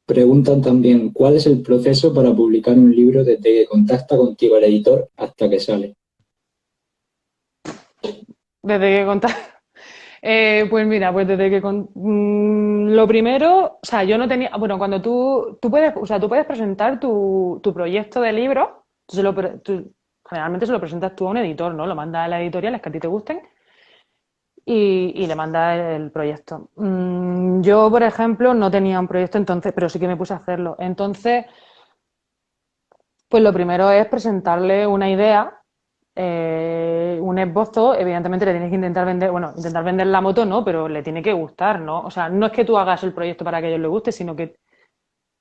Preguntan también, ¿cuál es el proceso para publicar un libro desde que contacta contigo el editor hasta que sale? Desde que contar. Pues mira, pues desde que lo primero, o sea, yo no tenía, bueno, cuando tú puedes, o sea, tú puedes presentar tu proyecto de libro, generalmente se lo presentas tú a un editor, ¿no? Lo mandas a la editorial, que a ti te gusten, y le mandas el proyecto. Yo, por ejemplo, no tenía un proyecto entonces, pero sí que me puse a hacerlo. Entonces, pues lo primero es presentarle una idea, un esbozo. Evidentemente le tienes que intentar vender, bueno, intentar vender la moto, ¿no? Pero le tiene que gustar, ¿no? O sea, no es que tú hagas el proyecto para que a ellos les guste, sino que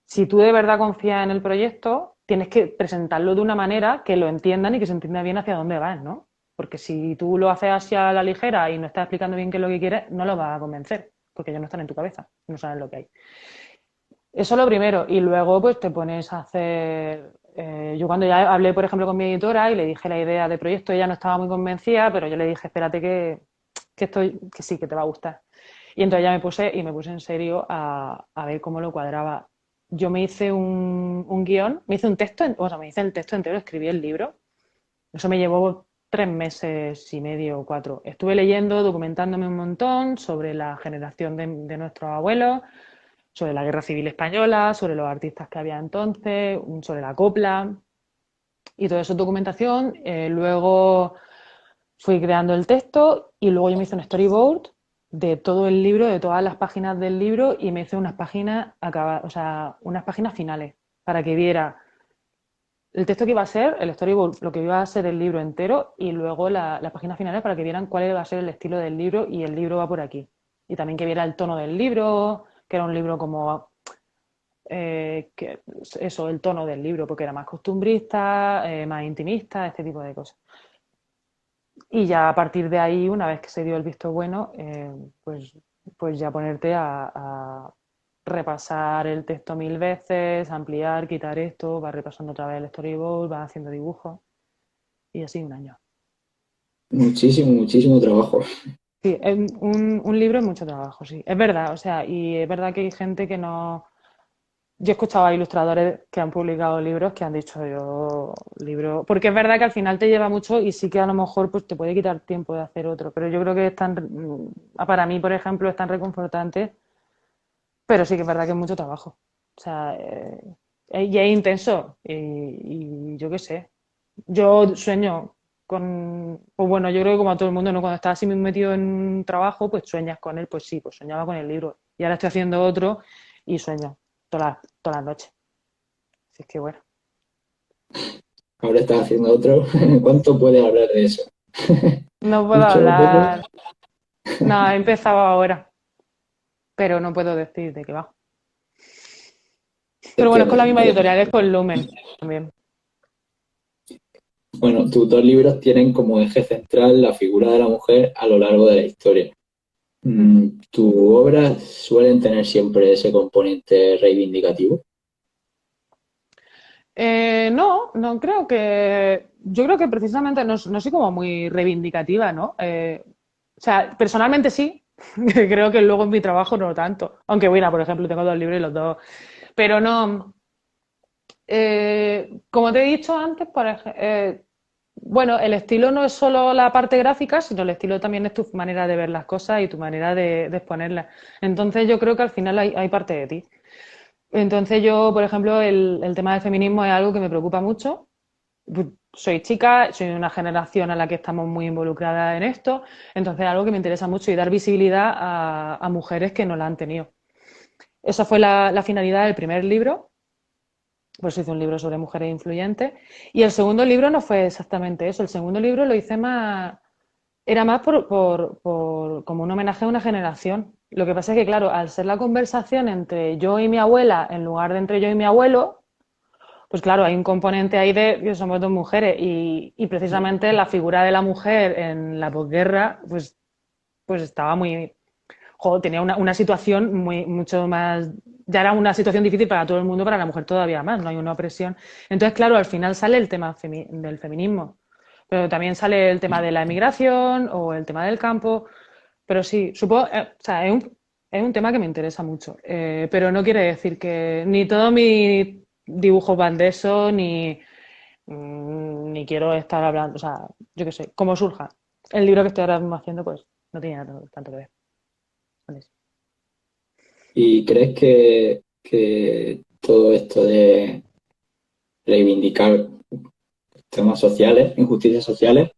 si tú de verdad confías en el proyecto, tienes que presentarlo de una manera que lo entiendan y que se entienda bien hacia dónde vas, ¿no? Porque si tú lo haces así a la ligera y no estás explicando bien qué es lo que quieres, no lo vas a convencer, porque ellos no están en tu cabeza, no saben lo que hay. Eso es lo primero. Y luego, pues te pones a hacer. Yo cuando ya hablé, por ejemplo, con mi editora y le dije la idea de proyecto, ella no estaba muy convencida, pero yo le dije, espérate que sí, que te va a gustar. Y entonces ya me puse en serio a ver cómo lo cuadraba. Yo me hice un guión, me hice un texto, o sea, me hice el texto entero, escribí el libro. Eso me llevó 3 meses y medio o 4. Estuve leyendo, documentándome un montón sobre la generación de nuestros abuelos, sobre la Guerra Civil Española, sobre los artistas que había entonces, sobre la copla y toda esa documentación. Luego fui creando el texto y luego yo me hice un storyboard de todo el libro, de todas las páginas del libro y me hice unas páginas o sea, unas páginas finales para que viera el texto que iba a ser, el storyboard, lo que iba a ser el libro entero y luego las páginas finales para que vieran cuál iba a ser el estilo del libro y el libro va por aquí. Y también que viera el tono del libro, que era un libro como eso, el tono del libro, porque era más costumbrista, más intimista, este tipo de cosas. Y ya a partir de ahí, una vez que se dio el visto bueno, pues ya ponerte a repasar el texto 1000 veces, ampliar, quitar esto, vas repasando otra vez el storyboard, vas haciendo dibujos y así un año. Muchísimo, muchísimo trabajo. Sí, un libro es mucho trabajo, sí. Es verdad, o sea, y es verdad que hay gente que no. Yo he escuchado a ilustradores que han publicado libros que han dicho yo libro, porque es verdad que al final te lleva mucho y sí que a lo mejor pues te puede quitar tiempo de hacer otro, pero yo creo que para mí, por ejemplo, es tan reconfortante, pero sí que es verdad que es mucho trabajo. O sea, y es intenso y yo qué sé. Yo sueño pues bueno, yo creo que como a todo el mundo, ¿no? Cuando estás así muy metido en un trabajo, pues sueñas con él, pues sí, pues soñaba con el libro. Y ahora estoy haciendo otro y sueño todas las noches. Así es que bueno. Ahora estás haciendo otro. ¿Cuánto puedes hablar de eso? No puedo ¿Mucho? ¿Poco? hablar. No, he empezado ahora, pero no puedo decir de qué va. Es Pero bueno, que, es con la misma vale. editorial, es con Lumen también. Bueno, tus dos libros tienen como eje central la figura de la mujer a lo largo de la historia. Ujú. ¿Tu obra suelen tener siempre ese componente reivindicativo? No, no creo que. Yo creo que precisamente no soy como muy reivindicativa, ¿no? O sea, personalmente sí, Creo que luego en mi trabajo no tanto. Aunque bueno, por ejemplo, tengo 2 libros y los dos. Pero no. Como te he dicho antes, bueno, el estilo no es solo la parte gráfica, sino el estilo también es tu manera de ver las cosas y tu manera de exponerlas. Entonces yo creo que al final hay parte de ti. Entonces yo, por ejemplo, el tema del feminismo es algo que me preocupa mucho. Pues, soy chica, soy de una generación a la que estamos muy involucradas en esto, entonces es algo que me interesa mucho y dar visibilidad a mujeres que no la han tenido. Esa fue la finalidad del primer libro, pues hice un libro sobre mujeres influyentes. Y el segundo libro no fue exactamente eso. El segundo libro lo hice más, era más como un homenaje a una generación. Lo que pasa es que, claro, al ser la conversación entre yo y mi abuela, en lugar de entre yo y mi abuelo, pues claro, hay un componente ahí de que somos dos mujeres y precisamente la figura de la mujer en la posguerra, pues estaba muy, tenía una situación mucho más, ya era una situación difícil para todo el mundo, para la mujer todavía más, no hay una opresión. Entonces, claro, al final sale el tema del feminismo, pero también sale el tema de la emigración o el tema del campo, pero sí, supongo, o sea, es un tema que me interesa mucho, pero no quiere decir que ni todos mis dibujos van de eso, ni quiero estar hablando, o sea, yo qué sé, como surja. El libro que estoy ahora mismo haciendo, pues no tiene tanto que ver con eso. ¿Y crees que todo esto de reivindicar temas sociales, injusticias sociales,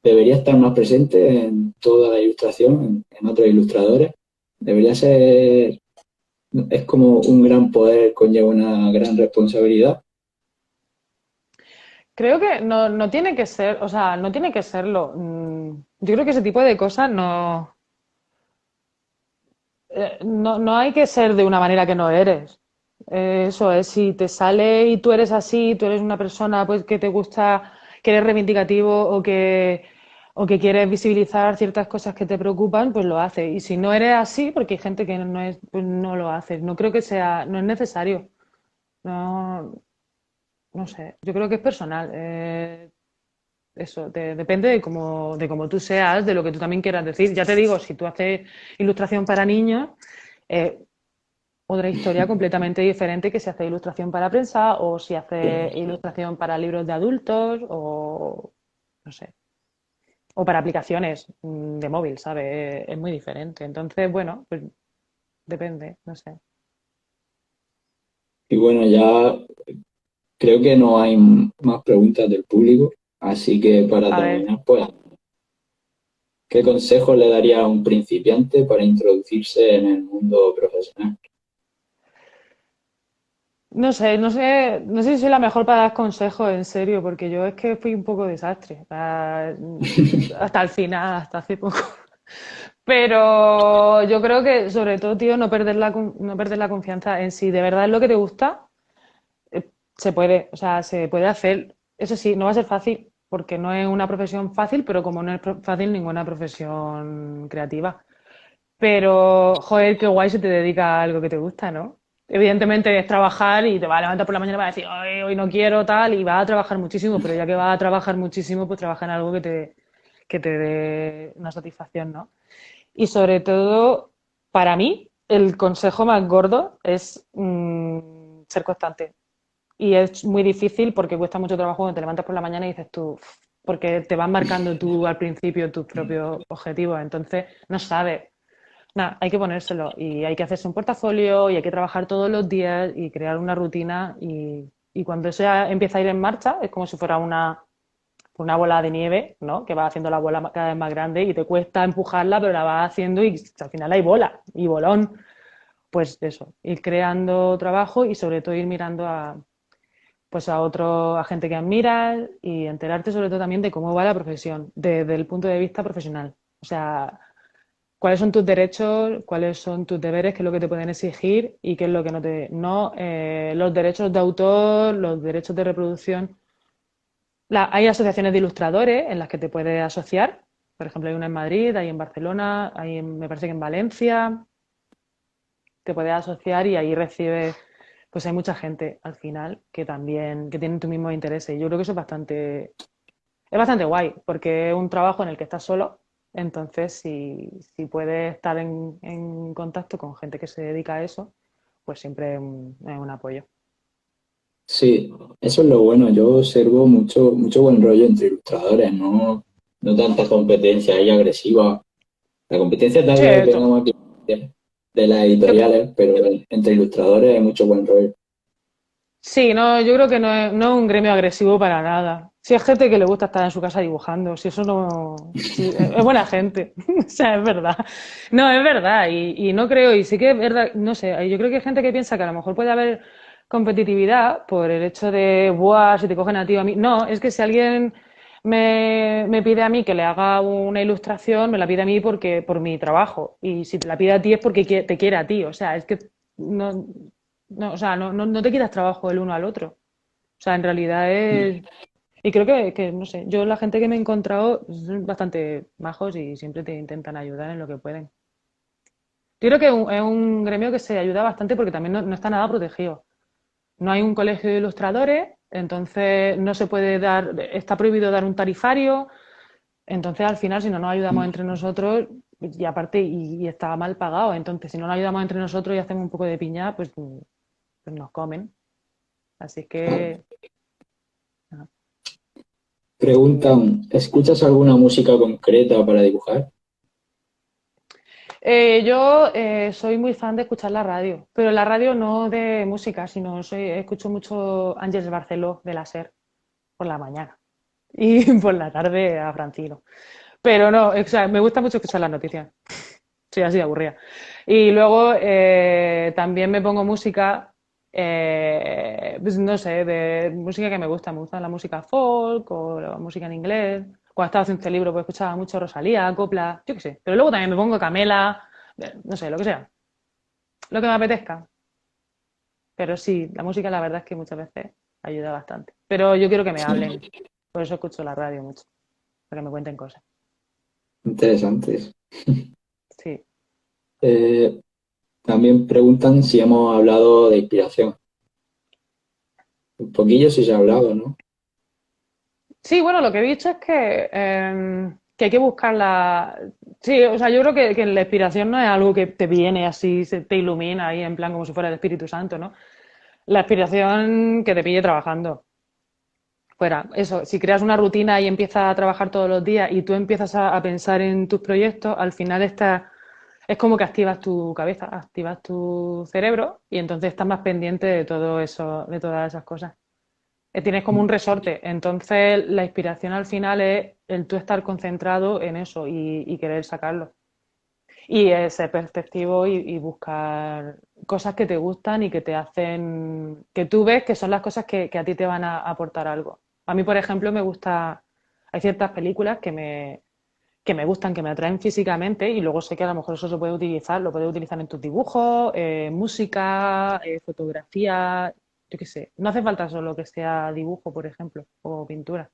debería estar más presente en toda la ilustración, en otros ilustradores? Debería ser, es como un gran poder, conlleva una gran responsabilidad. Creo que no tiene que ser, o sea, no tiene que serlo. Yo creo que ese tipo de cosas no hay que ser de una manera que no eres. Eso es, si te sale y tú eres así, tú eres una persona pues que te gusta, que eres reivindicativo o que quieres visibilizar ciertas cosas que te preocupan, pues lo haces. Y si no eres así, porque hay gente que no es, pues no lo haces. No creo que sea, no es necesario. No, no sé. Yo creo que es personal. Eso, depende de cómo tú seas, de lo que tú también quieras decir. Ya te digo, si tú haces ilustración para niños, eh, otra historia completamente diferente que si hace ilustración para prensa o si hace ilustración para libros de adultos o no sé, o para aplicaciones de móvil, ¿sabes? Es muy diferente. Entonces, bueno, pues depende, no sé. Y bueno, ya creo que no hay más preguntas del público, así que para A ver, terminar, pues, ¿qué consejo le daría a un principiante para introducirse en el mundo profesional? no sé si soy la mejor para dar consejos, en serio, porque yo es que fui un poco desastre, hasta el final, hasta hace poco. Pero yo creo que, sobre todo, tío, no perder la confianza en si de verdad es lo que te gusta, se puede, o sea, se puede hacer. Eso sí, no va a ser fácil, porque no es una profesión fácil, pero como no es fácil ninguna profesión creativa. Pero, joder, qué guay si te dedicas a algo que te gusta, ¿no? Evidentemente es trabajar y te vas a levantar por la mañana y vas a decir, "Ay, hoy no quiero tal", y vas a trabajar muchísimo, pero ya que vas a trabajar muchísimo, pues trabaja en algo que te dé una satisfacción, ¿no? Y sobre todo, para mí, el consejo más gordo es ser constante. Y es muy difícil porque cuesta mucho trabajo cuando te levantas por la mañana y dices tú, "Uf", porque te vas marcando tú al principio tus propios objetivos, entonces no sabes. Nada, hay que ponérselo y hay que hacerse un portafolio y hay que trabajar todos los días y crear una rutina y cuando eso ya empieza a ir en marcha es como si fuera una bola de nieve, ¿no? Que va haciendo la bola cada vez más grande y te cuesta empujarla, pero la vas haciendo y al final hay bola y bolón. Pues eso, ir creando trabajo y sobre todo ir mirando pues a gente que admiras y enterarte sobre todo también de cómo va la profesión, desde el punto de vista profesional. O sea, cuáles son tus derechos, cuáles son tus deberes, qué es lo que te pueden exigir y qué es lo que no te... No, los derechos de autor, los derechos de reproducción. Hay asociaciones de ilustradores en las que te puedes asociar. Por ejemplo, hay una en Madrid, hay en Barcelona, me parece que en Valencia. Te puedes asociar y ahí recibes, pues hay mucha gente al final que también, que tienen tus mismos intereses. Yo creo que eso es bastante guay, porque es un trabajo en el que estás solo, Entonces, si puedes estar en contacto con gente que se dedica a eso, pues siempre es un apoyo. Sí, eso es lo bueno. Yo observo mucho buen rollo entre ilustradores, no tanta competencia ahí agresiva. La competencia tal Sí, vez venga más bien de las yo- editoriales, pero entre ilustradores hay mucho buen rollo. sí, no, yo creo que no es un gremio agresivo para nada. Si es gente que le gusta estar en su casa dibujando, si eso no, si, es buena gente, o sea, es verdad. No, es verdad, y no creo, y sí que es verdad, no sé, yo creo que hay gente que piensa que a lo mejor puede haber competitividad por el hecho de, buah, si te cogen a ti o a mí. No, es que si alguien me pide a mí que le haga una ilustración, me la pide a mí porque, por mi trabajo, y si te la pide a ti es porque te quiere a ti, o sea, es que no, no, o sea, no te quitas trabajo el uno al otro. O sea, en realidad es... Y creo que, no sé, yo la gente que me he encontrado son bastante majos y siempre te intentan ayudar en lo que pueden. Yo creo que es un gremio que se ayuda bastante porque también no está nada protegido. No hay un colegio de ilustradores, entonces no se puede dar, está prohibido dar un tarifario, entonces al final si no nos ayudamos entre nosotros, y aparte, y está mal pagado, entonces si no nos ayudamos entre nosotros y hacemos un poco de piña, pues nos comen. Así que... nada. Preguntan, ¿escuchas alguna música concreta para dibujar? Yo soy muy fan de escuchar la radio, pero la radio no de música, sino escucho mucho Ángeles Barceló de la SER por la mañana y por la tarde a Francino. Pero no, o sea, me gusta mucho escuchar las noticias. Soy así de aburrida. Y luego también me pongo música, pues no sé, de música que me gusta la música folk o la música en inglés. Cuando estaba haciendo este libro, pues escuchaba mucho Rosalía, copla, yo qué sé. Pero luego también me pongo Camela, no sé, lo que sea, lo que me apetezca. Pero sí, la música la verdad es que muchas veces ayuda bastante. Pero yo quiero que me hablen, por eso escucho la radio mucho, para que me cuenten cosas. Interesantes. Sí. Eh, También preguntan si hemos hablado de inspiración. Un poquillo sí se ha hablado, ¿no? Sí, bueno, lo que he dicho es que hay que buscarla. Sí, o sea, yo creo que la inspiración no es algo que te viene así, se te ilumina ahí en plan como si fuera el Espíritu Santo, ¿no? La inspiración que te pille trabajando. Fuera, eso, si creas una rutina y empiezas a trabajar todos los días y tú empiezas a pensar en tus proyectos, al final es como que activas tu cabeza, activas tu cerebro y entonces estás más pendiente de todo eso, de todas esas cosas. Tienes como un resorte. Entonces, la inspiración al final es el tú estar concentrado en eso y querer sacarlo. Y ser perceptivo y buscar cosas que te gustan y que te hacen, que tú ves que son las cosas que a ti te van a aportar algo. A mí, por ejemplo, me gusta, hay ciertas películas que me gustan, que me atraen físicamente y luego sé que a lo mejor eso se puede utilizar, lo puedes utilizar en tus dibujos, música, fotografía, yo qué sé. No hace falta solo que sea dibujo, por ejemplo, o pintura,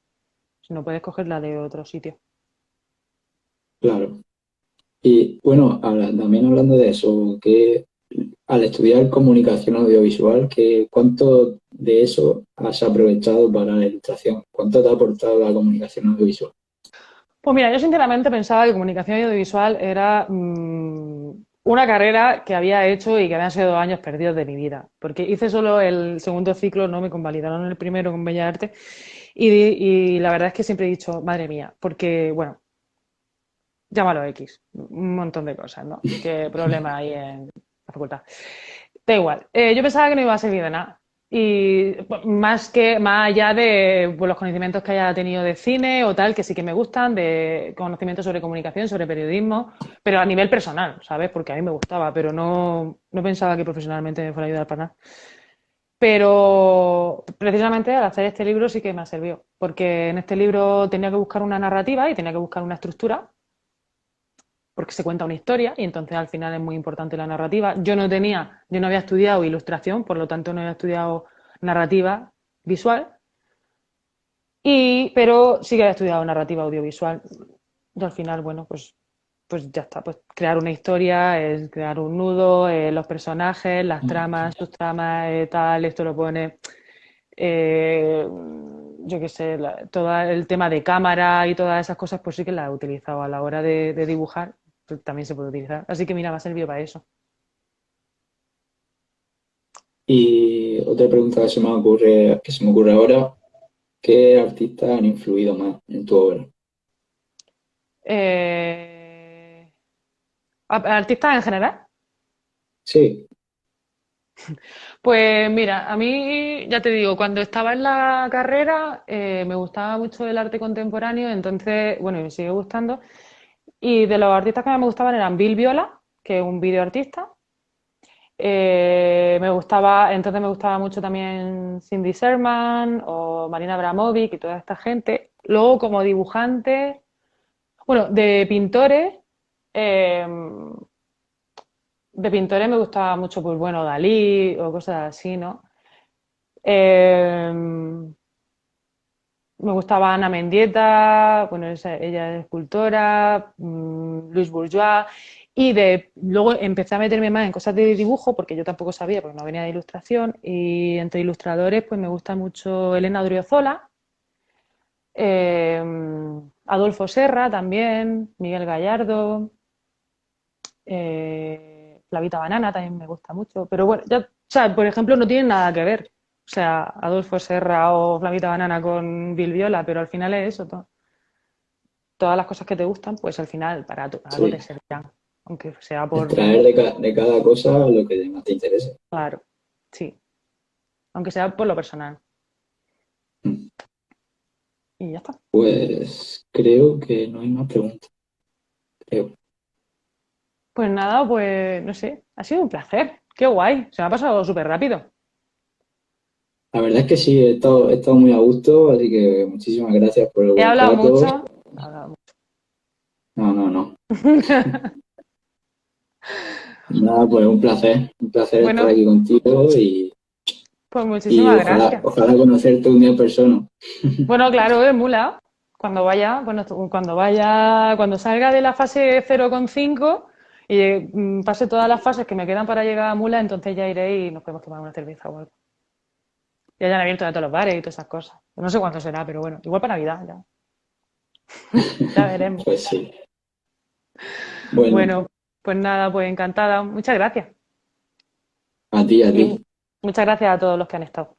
sino puedes cogerla de otro sitio. Claro. Y bueno, también hablando de eso, que al estudiar comunicación audiovisual, ¿cuánto de eso has aprovechado para la ilustración? ¿Cuánto te ha aportado la comunicación audiovisual? Pues mira, yo sinceramente pensaba que comunicación audiovisual era una carrera que había hecho y que habían sido 2 años perdidos de mi vida, porque hice solo el segundo ciclo, no me convalidaron el primero con Bellas Artes y la verdad es que siempre he dicho, madre mía, porque bueno, llámalo X, un montón de cosas, ¿no? ¿Qué problema hay en la facultad? Da igual. Yo pensaba que no iba a servir de nada. Y pues, más allá de pues, los conocimientos que haya tenido de cine o tal, que sí que me gustan, de conocimientos sobre comunicación, sobre periodismo, pero a nivel personal, ¿sabes? Porque a mí me gustaba, pero no pensaba que profesionalmente me fuera a ayudar para nada. Pero precisamente al hacer este libro sí que me ha servido, porque en este libro tenía que buscar una narrativa y tenía que buscar una estructura porque se cuenta una historia y entonces al final es muy importante la narrativa. Yo no había estudiado ilustración, por lo tanto no había estudiado narrativa visual, pero sí que había estudiado narrativa audiovisual. Y al final, bueno, pues ya está, pues crear una historia, es crear un nudo, los personajes, las tramas, sus tramas, tal, esto lo pone. eh, yo qué sé, todo el tema de cámara y todas esas cosas, pues sí que las he utilizado a la hora de dibujar, pues también se puede utilizar. Así que mira, me ha servido para eso. Y otra pregunta que se me ocurre ahora, ¿qué artistas han influido más en tu obra? Eh, ¿Artistas en general? Sí, Pues mira, a mí, ya te digo, cuando estaba en la carrera me gustaba mucho el arte contemporáneo, entonces, bueno, y me sigue gustando. Y de los artistas que más me gustaban eran Bill Viola, que es un videoartista. Entonces me gustaba mucho también Cindy Sherman o Marina Abramovic y toda esta gente. Luego, como dibujante, bueno, eh, de pintores me gustaba mucho, pues bueno, Dalí o cosas así, ¿no? Eh, Me gustaba Ana Mendieta, bueno, ella es escultora, Luis Bourgeois, luego empecé a meterme más en cosas de dibujo, porque yo tampoco sabía, porque no venía de ilustración, y entre ilustradores, pues me gusta mucho Elena Odriozola, eh, Adolfo Serra también, Miguel Gallardo, Flavita Banana también me gusta mucho, pero bueno, ya, o sea, por ejemplo, no tienen nada que ver. O sea, Adolfo Serra o Flavita Banana con Bill Viola, pero al final es eso. Todas las cosas que te gustan, pues al final para algo te sí. servirán. Aunque sea por, Extraer de cada cosa lo que más te interese. claro, sí. Aunque sea por lo personal. Y ya está. Pues creo que no hay más preguntas, creo. Pues nada, pues no sé. Ha sido un placer. Qué guay. Se me ha pasado súper rápido. La verdad es que sí, he estado muy a gusto, así que muchísimas gracias por el He buen hablado rato. mucho. He hablado mucho. No, no, no. Nada, pues un placer estar Bueno, aquí contigo pues y muchísimas gracias. ojalá conocerte un día en persona. Bueno, claro, es mula. Cuando vaya, bueno, cuando salga de la fase 0,5 y pase todas las fases que me quedan para llegar a mula, entonces ya iré y nos podemos tomar una cerveza o algo. Ya hayan abierto ya todos los bares y todas esas cosas. No sé cuánto será, pero bueno, igual para Navidad, ya, ya veremos. Pues sí. Bueno, Bueno, pues nada, pues encantada. Muchas gracias. a ti, a Y ti. muchas gracias a todos los que han estado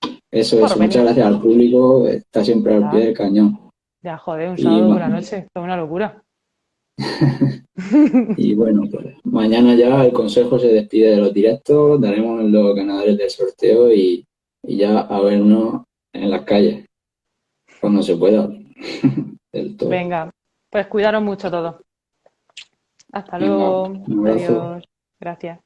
por Eso. Muchas venir. gracias al público. Está siempre al pie Ya, del cañón. ya, joder, un Y, sábado por la noche. Esto es una locura. y bueno, pues mañana ya el consejo se despide de los directos. Daremos los ganadores del sorteo y ya a vernos en las calles, cuando se pueda. Del todo. Venga, pues cuidaros mucho todos. Hasta Venga, luego. un abrazo. Adiós. Gracias.